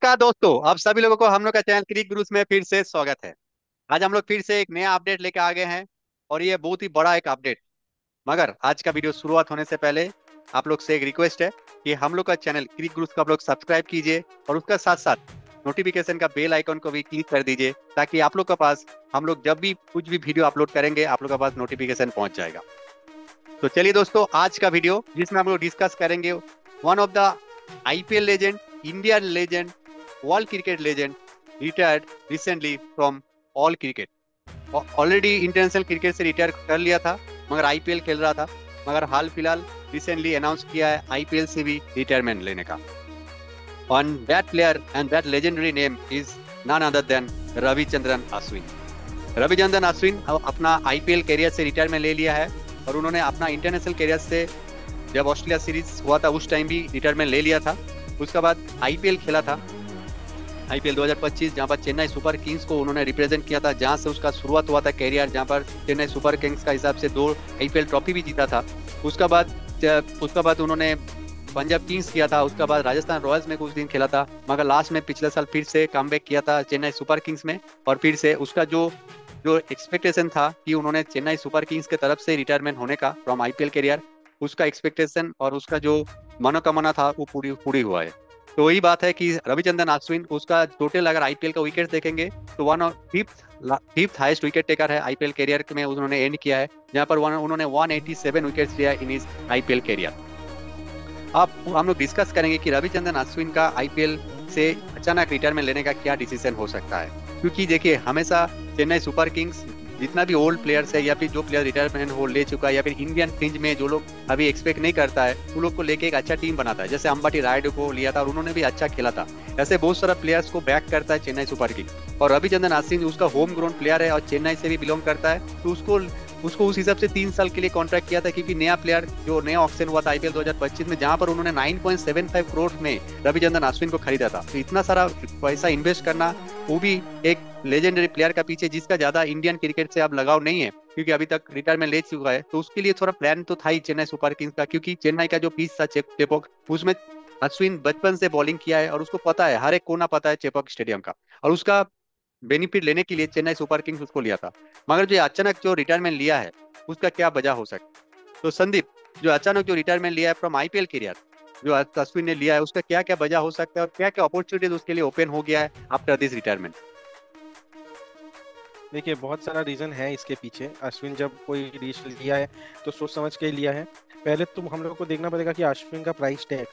नमस्कार दोस्तों, आप सभी लोगों को हम लोग का चैनल क्रिक गुरुस में फिर से स्वागत है। आज हम लोग फिर से एक नया अपडेट लेके आ गए हैं और ये बहुत ही बड़ा एक अपडेट। मगर आज का वीडियो शुरुआत होने से पहले आप लोग से एक रिक्वेस्ट है कि हम लोग का चैनल क्रिक गुरुस को आप लोग सब्सक्राइब कीजिए और उसका साथ साथ नोटिफिकेशन का बेल आइकन को भी क्लिक कर दीजिए, ताकि आप लोग के पास हम लोग जब भी कुछ भी वीडियो अपलोड करेंगे आप लोग के पास नोटिफिकेशन पहुंच जाएगा। तो चलिए दोस्तों, आज का वीडियो जिसमें हम लोग डिस्कस करेंगे one of the IPL legend, Indian legend, world cricket legend, retired recently from all cricket. Already international cricket से रिटायर कर लिया था, मगर आईपीएल खेल रहा था। मगर हाल फिलहाल रिसेंटली अनाउंस किया है आईपीएल से भी रिटायरमेंट लेने का। On that player and that legendary name is none other than Ravichandran Ashwin. Ravichandran Ashwin अपना आईपीएल कैरियर से रिटायरमेंट ले लिया है और उन्होंने अपना इंटरनेशनल कैरियर से, जब ऑस्ट्रेलिया सीरीज हुआ था उस टाइम भी रिटायरमेंट ले लिया था। उसके बाद आईपीएल खेला था, आईपीएल 2025, जहां पर चेन्नई सुपर किंग्स को उन्होंने रिप्रेजेंट किया था, जहां से उसका शुरुआत हुआ था कैरियर, जहां पर चेन्नई सुपर किंग्स का हिसाब से 2 आईपीएल ट्रॉफी भी जीता था। उसका बाद उन्होंने पंजाब किंग्स किया था, उसके बाद राजस्थान रॉयल्स में कुछ दिन खेला था, मगर लास्ट में पिछले साल फिर से कमबैक किया था चेन्नई सुपर किंग्स में। और फिर से उसका जो जो एक्सपेक्टेशन था कि उन्होंने चेन्नई सुपर किंग्स के तरफ से रिटायरमेंट होने का फ्रॉम आईपीएल कैरियर, उसका एक्सपेक्टेशन और उसका जो मनोकामना था वो पूरी पूरी हुआ है। तो वही बात है कि रविचंद्रन अश्विन, उसका टोटल अगर आईपीएल का विकेट देखेंगे तो one of fifth highest wicket taker है आईपीएल कैरियर में, उन्होंने एंड किया है, जहां पर उन्होंने 187 विकेट्स लिया इन इज आईपीएल कैरियर। अब हम लोग डिस्कस करेंगे कि रविचंद्रन अश्विन का आईपीएल से अचानक रिटायरमेंट लेने का क्या डिसीजन हो सकता है। क्योंकि देखिए, हमेशा चेन्नई सुपर किंग्स जितना भी ओल्ड प्लेयर्स है या फिर जो प्लेयर रिटायरमेंट हो ले चुका है, या फिर इंडियन फ्रिंज में जो लोग अभी एक्सपेक्ट नहीं करता है, उन लोग को लेके एक अच्छा टीम बनाता है। जैसे अंबाटी रायडू को लिया था और उन्होंने भी अच्छा खेला था। ऐसे बहुत सारा प्लेयर्स को बैक करता है चेन्नई सुपर किंग्स। और रविचंद्रन अश्विन उसका होम ग्राउंड प्लेयर है और चेन्नई से भी बिलोंग करता है, तो उसको उसको उस हिसाब से 3 साल के लिए कॉन्ट्रैक्ट किया था। क्योंकि नया प्लेयर, जो नया ऑक्शन हुआ था आईपीएल 2025 में, जहां पर उन्होंने 9.75 करोड़ में रविचंद्रन अश्विन को खरीदा था। तो इतना सारा पैसा इन्वेस्ट करना, वो भी एक लेजेंडरी प्लेयर का पीछे जिसका ज्यादा इंडियन क्रिकेट से अब लगाव नहीं है, क्योंकि अभी तक रिटायरमेंट ले चुका है, तो उसके लिए थोड़ा प्लान तो था ही चेन्नई सुपर किंग्स का। क्योंकि चेन्नई का जो पिच था चेपॉक, उसमें अश्विन बचपन से बॉलिंग किया है और उसको पता है, हर एक कोना पता है चेपॉक स्टेडियम का, और उसका बेनिफिट लेने के लिए चेन्नई सुपर किंग्स उसको लिया था। मगर जो अचानक जो रिटायरमेंट लिया है, उसका क्या वजह हो सकता है? तो संदीप, जो अचानक जो रिटायरमेंट लिया है फ्रॉम आईपीएल कैरियर, जो अश्विन ने लिया है, उसका क्या क्या वजह हो सकता है और क्या क्या अपॉर्चुनिटीज उसके लिए ओपन हो गया है आफ्टर दिस रिटायरमेंट? देखिए, बहुत सारा रीजन है इसके पीछे। अश्विन जब कोई डिसीजन लिया है तो सोच समझ के ही लिया है। पहले तो हम लोग को देखना पड़ेगा कि अश्विन का प्राइस टैग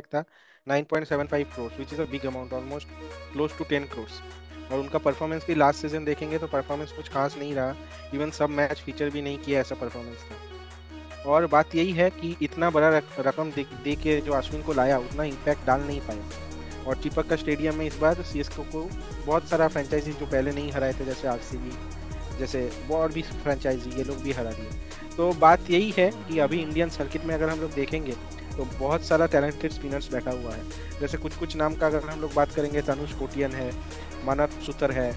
था 9.75 crore, which is a big amount, almost close to 10 crore. और उनका परफॉर्मेंस भी लास्ट सीजन देखेंगे तो परफॉर्मेंस कुछ खास नहीं रहा। इवन सब मैच फीचर भी नहीं किया, ऐसा परफॉर्मेंस था। और बात यही है कि इतना बड़ा रकम दे के जो अश्विन को लाया, उतना इम्पैक्ट डाल नहीं पाया। और चीपक का स्टेडियम में इस बार सीएसके को बहुत सारा फ्रेंचाइजी जो पहले नहीं हराए थे, जैसे आरसीबी, जैसे वो और भी फ्रेंचाइजी, ये लोग भी हरा दिए। तो बात यही है कि अभी इंडियन सर्किट में अगर हम लोग देखेंगे तो बहुत सारा टैलेंटेड स्पिनर्स बैठा हुआ है। जैसे कुछ कुछ नाम का अगर हम लोग बात करेंगे, तनुष कोटियन है, मानव सुतर है,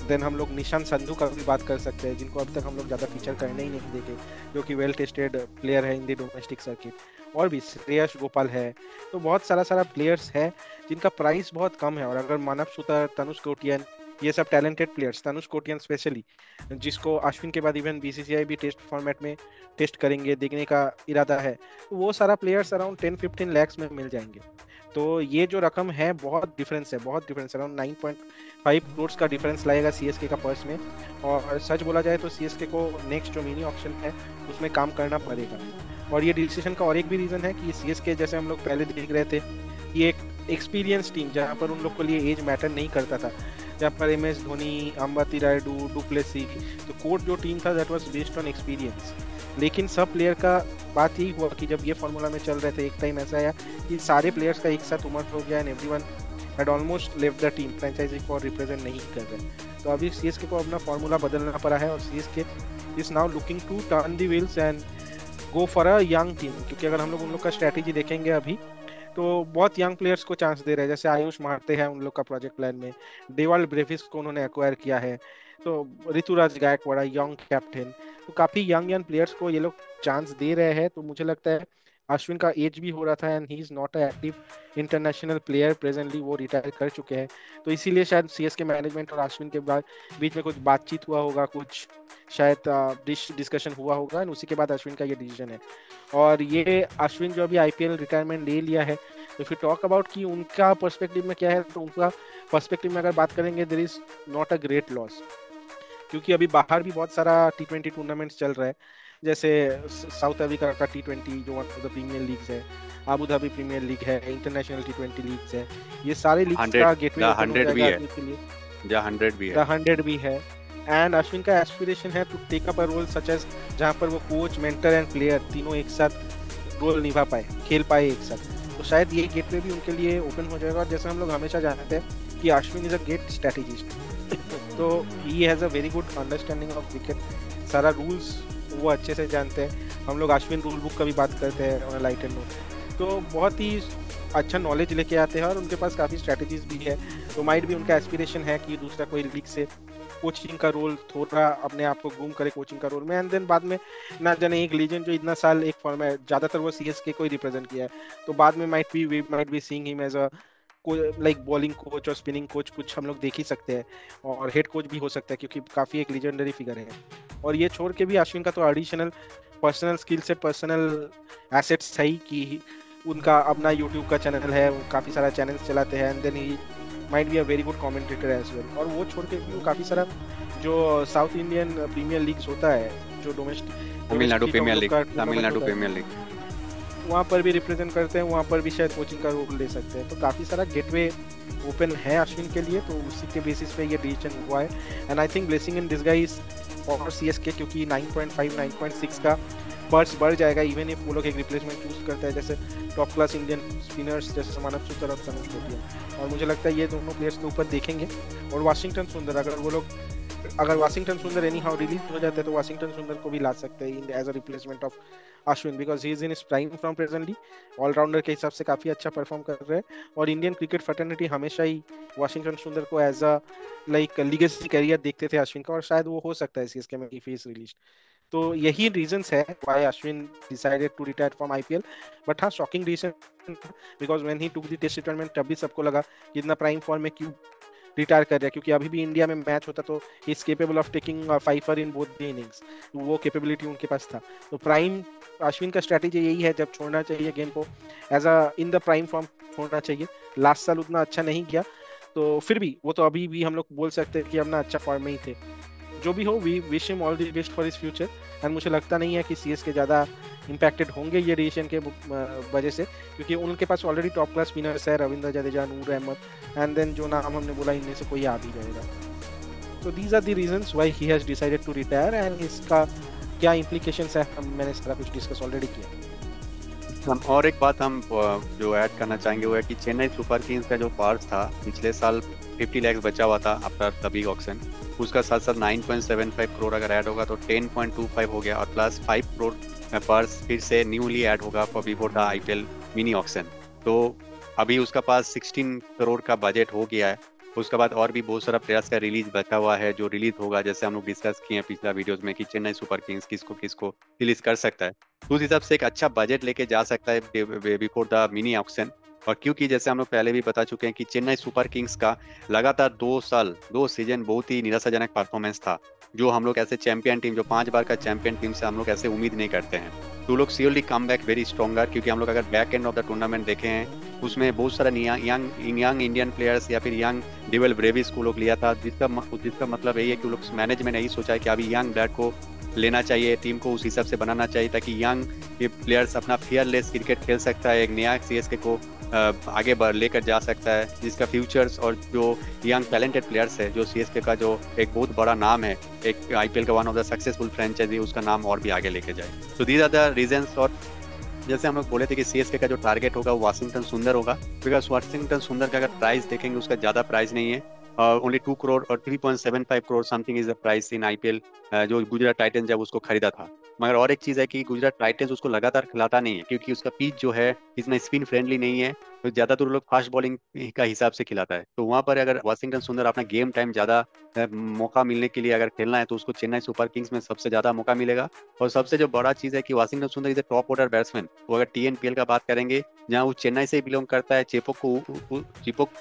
देन हम लोग निशांत संधू का भी बात कर सकते हैं, जिनको अब तक हम लोग ज़्यादा फीचर करने ही नहीं देखे, जो कि वेल टेस्टेड प्लेयर है इन द डोमेस्टिक सर्किट। और भी श्रेयस गोपाल है। तो बहुत सारा प्लेयर्स है जिनका प्राइस बहुत कम है। और अगर मानव सुतर, तनुष कोटियन, ये सब talented players, Tanush Kotian specially, जिसको अश्विन के बाद इवन बीसीसीआई भी टेस्ट फॉर्मेट में टेस्ट करेंगे, देखने का इरादा है, तो वो सारा प्लेयर्स अराउंड 10-15 लैक्स में मिल जाएंगे। तो ये जो रकम है, बहुत डिफरेंस है, अराउंड 9.5 करोड़ का डिफरेंस लाएगा सीएसके का पर्स में। और सच बोला जाए तो सीएसके को नेक्स्ट जो मिनी ऑप्शन है उसमें काम करना पड़ेगा। और ये डिसीजन का और एक भी रीजन है कि सीएसके, जैसे हम लोग पहले देख रहे थे, ये एक एक्सपीरियंस टीम, जहाँ पर उन लोग के लिए एज मैटर नहीं करता था, जहाँ पर एमएस धोनी, अंबाती रायडू, डुप्लेसी, तो कोर जो टीम था that was based on experience. लेकिन सब प्लेयर का बात यही हुआ कि जब ये फॉर्मूला में चल रहे थे, एक टाइम ऐसा आया कि सारे प्लेयर्स का एक साथ उम्र हो गया and everyone had almost left the team, franchise को रिप्रेजेंट नहीं कर रहे। तो अभी सीएसके को अपना फॉर्मूला बदलना पड़ा है और CSK is now looking to turn the wheels and go for a young team. क्योंकि अगर हम लोग उन लोग का स्ट्रैटेजी देखेंगे अभी, तो बहुत यंग प्लेयर्स को चांस दे रहे हैं। जैसे आयुष मारते हैं उन लोग का प्रोजेक्ट प्लान में, डेवाल्ड ब्रेविस को उन्होंने एक्वायर किया है, तो ऋतुराज गायकवाड़ यंग कैप्टन, तो काफी यंग यंग प्लेयर्स को ये लोग चांस दे रहे हैं। तो मुझे लगता है अश्विन का एज भी हो रहा था and he is not a active international player presently, वो रिटायर कर चुके हैं। तो इसीलिए शायद सीएसके मैनेजमेंट और अश्विन के बीच में कुछ बातचीत हुआ होगा, कुछ शायद डिस्कशन हुआ होगा एंड उसी के बाद अश्विन का ये डिसीजन है। और ये अश्विन जो अभी आईपीएल रिटायरमेंट ले लिया है, इफ यू टॉक अबाउट कि उनका पर्सपेक्टिव में क्या है, तो उनका पर्सपेक्टिव में अगर बात करेंगे, there is not a great loss. क्योंकि अभी बाहर भी बहुत सारा T20 टूर्नामेंट्स चल रहा है, जैसे साउथ अफ्रीका का T20 जो one of the premier leagues है, अबू धाबी प्रीमियर लीग है, इंटरनेशनल T20 लीग्स है, ये सारे लीग्स का 100 गेटवे द ओपन हो 100 भी जाएगा है, आदमी के लिए। द 100 भी है। द 100 भी है। एंड अश्विन का एस्पिरेशन है to take up a role such as, जहाँ पर वो कोच, मेंटर एंड प्लेयर तीनों एक साथ रोल निभा पाए, खेल पाए एक साथ। तो शायद ये गेटवे भी उनके लिए ओपन हो जाएगा। और जैसे हम लोग हमेशा जानते हैं कि Ashwin is a great strategist, तो he has a very good understanding of cricket, सारा रूल्स वो अच्छे से जानते हैं। हम लोग अश्विन रूल बुक का भी बात करते हैं ऑन लाइट एंड नोट, तो बहुत ही अच्छा नॉलेज लेके आते हैं और उनके पास काफ़ी स्ट्रैटेजीज भी है। तो माइट भी उनका एस्पिरेशन है कि दूसरा कोई लीग से कोचिंग का रोल, थोड़ा अपने आप को ग्रूम करे कोचिंग का रोल में, एंड देन बाद में ना जाने एक लीजेंड जो इतना साल एक फॉर्मेट, ज़्यादातर वो सीएसके को ही रिप्रेजेंट किया है, तो बाद में might be seeing him as a like bowling coach और स्पिनिंग कोच, कुछ हम लोग देख ही सकते हैं। और हेड कोच भी हो सकता है क्योंकि काफ़ी एक लीजेंडरी फिगर है। और ये छोड़ के भी अश्विन का तो एडिशनल पर्सनल स्किल से, पर्सनल एसेट्स है ही कि उनका अपना यूट्यूब का चैनल है, वो काफ़ी सारा चैनल्स चलाते हैं, and then he might be a very good commentator as well. और वो छोड़ के भी वो काफ़ी सारा जो साउथ इंडियन प्रीमियर लीग्स होता है, जो Tamil Nadu premier league, tournament Tamil Nadu होता है, प्रीमियर लीग, वहाँ पर भी रिप्रेजेंट करते हैं, वहाँ पर भी शायद कोचिंग का रोल ले सकते हैं। तो काफ़ी सारा गेटवे ओपन है अश्विन के लिए, तो उसी के बेसिस पे ये डिसीजन हुआ है। And I think blessing in disguise और सीएसके, क्योंकि 9.5 9.6 का पर्स बढ़ जाएगा इवन इफ वो लोग एक रिप्लेसमेंट चूज करता है, जैसे टॉप क्लास इंडियन स्पिनर्स जैसे मानव सुतर और तनुज टोटिया। और मुझे लगता है ये दोनों प्लेयर्स के ऊपर देखेंगे। और वाशिंगटन सुंदर, अगर वाशिंगटन सुंदर एनी हाउ रिलीज हो जाते हैं, तो वाशिंगटन सुंदर को भी ला सकते हैं as a replacement of Ashwin, because he is in his prime from presently, allrounder के हिसाब से काफी अच्छा परफॉर्म कर रहे हैं। और इंडियन क्रिकेट फैटर्निटी हमेशा ही वाशिंगटन सुंदर को as a like legacy career देखते थे अश्विन का, और शायद वो हो सकता है सीएसके में इफ ही इज रिलीज। तो यही रीजंस है why Ashwin decided to retire from IPL. But हाँ, shocking decision, because when he took the test retirement तब भी सबको लगा कि इतना प्राइम फॉर्म में क्यों रिटायर कर रहा है, क्योंकि अभी भी इंडिया में मैच होता तो he is capable of taking fifer in both the innings, वो कैपेबिलिटी उनके पास था। तो प्राइम अश्विन का स्ट्रैटेजी यही है, जब छोड़ना चाहिए गेम को as a in the prime form छोड़ना चाहिए। लास्ट साल उतना अच्छा नहीं किया, तो फिर भी वो तो अभी भी हम लोग बोल सकते हैं कि अपना अच्छा फॉर्म में ही थे। जो भी हो, we wish him all the best for his future. And मुझे लगता नहीं है कि सीएसके ज़्यादा इम्पैक्टेड होंगे ये डिसीजन के वजह से, क्योंकि उनके पास ऑलरेडी टॉप क्लास स्पिनर्स है, रविंद्र जडेजा, नूर अहमद, एंड देन जो नाम हमने बोला इनमें से कोई आ भी जाएगा। तो these are the reasons why he has decided to retire, and इसका क्या इम्प्लीकेशंस है मैंने सारा कुछ डिस्कस ऑलरेडी किया। और एक बात हम जो ऐड करना चाहेंगे वो है कि चेन्नई सुपर किंग्स का जो पर्स था पिछले साल 50 लाख बचा हुआ था आफ्टर द बिग ऑक्शन, उसका साथ साथ 9.75 करोड़ अगर ऐड होगा तो 10.25 हो गया, और प्लस 5 करोड़ पर्स फिर से न्यूली ऐड होगा for before the IPL mini auction. तो अभी उसका पास 16 करोड़ का बजट हो गया है। उसके बाद और भी बहुत सारा प्लेयर्स का रिलीज बचा हुआ है जो रिलीज होगा, जैसे हम लोग डिस्कस किए हैं पिछला वीडियोस में कि चेन्नई सुपर किंग्स किसको किसको रिलीज कर सकता है। तो उस हिसाब से एक अच्छा बजट लेके जा सकता है बिफोर द मिनी ऑक्शन। और क्योंकि जैसे हम लोग पहले भी बता चुके हैं कि चेन्नई सुपर किंग्स का लगातार 2 सीजन बहुत ही निराशाजनक परफॉर्मेंस था, जो हम लोग ऐसे चैंपियन टीम, जो 5 बार का चैंपियन टीम से हम लोग ऐसे उम्मीद नहीं करते हैं। तो लोग surely come back very stronger, क्योंकि हम लोग अगर back end of the tournament देखे हैं उसमें बहुत सारा यंग इंडियन प्लेयर्स या फिर यंग डेविल ब्रेविस को लोग लिया था, जिसका मतलब यही है कि लोग मैनेजमेंट यही सोचा है कि अभी यंग ब्लड को लेना चाहिए, टीम को उस हिसाब से बनाना चाहिए ताकि यंग प्लेयर्स अपना फियरलेस क्रिकेट खेल सकता है, एक नया सीएसके को आगे बढ़ लेकर जा सकता है, जिसका फ्यूचर्स और जो यंग टैलेंटेड प्लेयर्स है, जो सीएसके का जो एक बहुत बड़ा नाम है, एक आईपीएल का one of the successful franchise, उसका नाम और भी आगे लेके जाए। तो दीज आर द रीजंस। और जैसे हम लोग बोले थे कि सीएसके का जो टारगेट होगा वो वाशिंगटन सुंदर होगा, बिकॉज वाशिंगटन सुंदर का अगर प्राइस देखेंगे उसका ज़्यादा प्राइस नहीं है, ओनली 2 करोड़ और 3.75 crore something is the price in IPL, जो गुजरात टाइटन जब उसको खरीदा था। मगर और एक चीज़ है कि गुजरात टाइटंस उसको लगातार खिलाता नहीं है, क्योंकि उसका पिच जो है इतना स्पिन फ्रेंडली नहीं है। तो ज़्यादातर लोग फास्ट बॉलिंग का हिसाब से खिलाता है। तो वहाँ पर अगर वाशिंगटन सुंदर अपना गेम टाइम ज़्यादा मौका मिलने के लिए अगर खेलना है, तो उसको चेन्नई सुपर किंग्स में सबसे ज़्यादा मौका मिलेगा। और सबसे जो बड़ा चीज़ है कि वाशिंगटन सुंदर is a top order batsman. वो अगर TNPL का बात करेंगे, जहाँ वो चेन्नई से बिलोंग करता है, चेपोक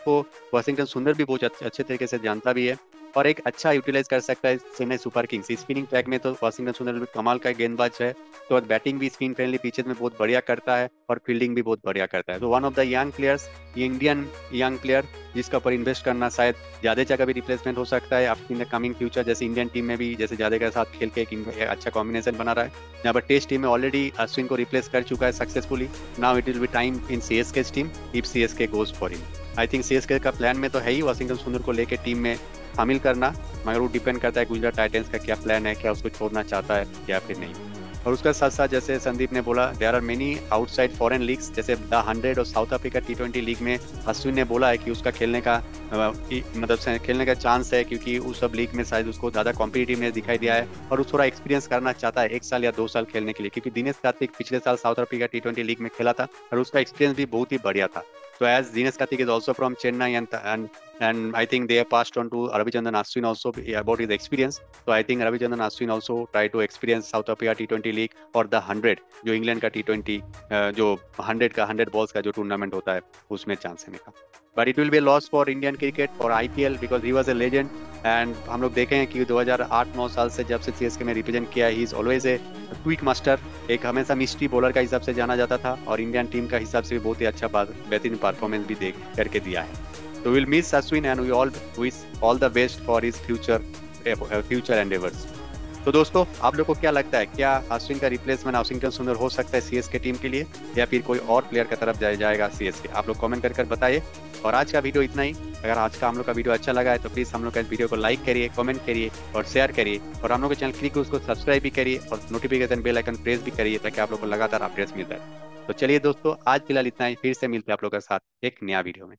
को वाशिंगटन सुंदर भी बहुत अच्छे तरीके से जानता भी है, और एक अच्छा यूटिलाइज कर सकता है Chennai super Kings. Spinning track में तो वाशिंगटन सुंदर भी कमाल का गेंदबाज है। तो बैटिंग भी स्पिन फ्रेंडली पिचेज में बहुत बढ़िया करता है, और फील्डिंग भी बहुत बढ़िया करता है। तो one of the young players, Indian young player, जिसका ऊपर इन्वेस्ट करना शायद जाडेजा का भी रिप्लेसमेंट हो सकता है इन द कमिंग फ्यूचर। जैसे इंडियन टीम में भी जैसे जाडेजा के साथ खेल के एक अच्छा कॉम्बिनेशन बना रहा है। यहाँ पर टेस्ट टीम में ऑलरेडी अश्विन को रिप्लेस कर चुका है successfully. Now it will be time in CSK team if CSK goes for him. I think CSK का प्लान में तो है ही वाशिंगटन सुंदर को लेकर टीम में शामिल करना, मगर वो डिपेंड करता है गुजरात टाइटंस का क्या प्लान है, क्या उसको छोड़ना चाहता है या फिर नहीं। और उसका साथ साथ जैसे संदीप ने बोला, there are many outside foreign leagues, जैसे द 100 और साउथ अफ्रीका T20 लीग में अश्विन ने बोला है कि उसका खेलने का मतलब से खेलने का चांस है, क्योंकि उस सब लीग में शायद उसको ज़्यादा कॉम्पिटिटिवनेस दिखाई दिया है, और वो थोड़ा एक्सपीरियंस करना चाहता है 1 साल या 2 साल खेलने के लिए। क्योंकि दिनेश कार्तिक पिछले साल साउथ अफ्रीका T20 लीग में खेला था, और उसका एक्सपीरियंस भी बहुत ही बढ़िया था। So as Dinesh Karthik is also from Chennai, and I think they have passed on to Ravichandran Ashwin also about his experience. So I think Ravichandran Ashwin also try to experience South Africa T20 League और the 100 जो England का T20 जो 100 balls का जो tournament होता है उसमें chance लेने का। But it will be loss for Indian cricket for IPL because he was a legend. And हम लोग देखे हैं कि 2008-9 साल से जब से CSK में रिप्रेजेंट किया, he is always a quick master, एक हमेशा मिस्ट्री बॉलर का हिसाब से जाना जाता था, और इंडियन टीम का हिसाब से भी बहुत ही अच्छा बेहतरीन परफॉर्मेंस भी दे करके दिया है। तो will miss Ashwin and we all wish all the best for his future endeavours. तो दोस्तों, आप लोग को क्या लगता है, क्या अश्विन का रिप्लेसमेंट वाशिंगटन सुंदर हो सकता है CSK टीम के लिए, या फिर कोई और प्लेयर की तरफ जाएगा CSK? आप लोग कमेंट कर बताइए। और आज का वीडियो इतना ही। अगर आज का हम लोग का वीडियो अच्छा लगा है तो प्लीज़ हम लोग का इस वीडियो को लाइक करिए, कमेंट करिए और शेयर करिए, और हम लोग के चैनल क्लिक उसको सब्सक्राइब भी करिए, और नोटिफिकेशन बेल आइकन प्रेस भी करिए, ताकि आप लोग को लगातार अपडेट्स मिलता है। तो चलिए दोस्तों, आज फिलहाल इतना ही। फिर से मिलते हैं आप लोगों के साथ एक नया वीडियो में।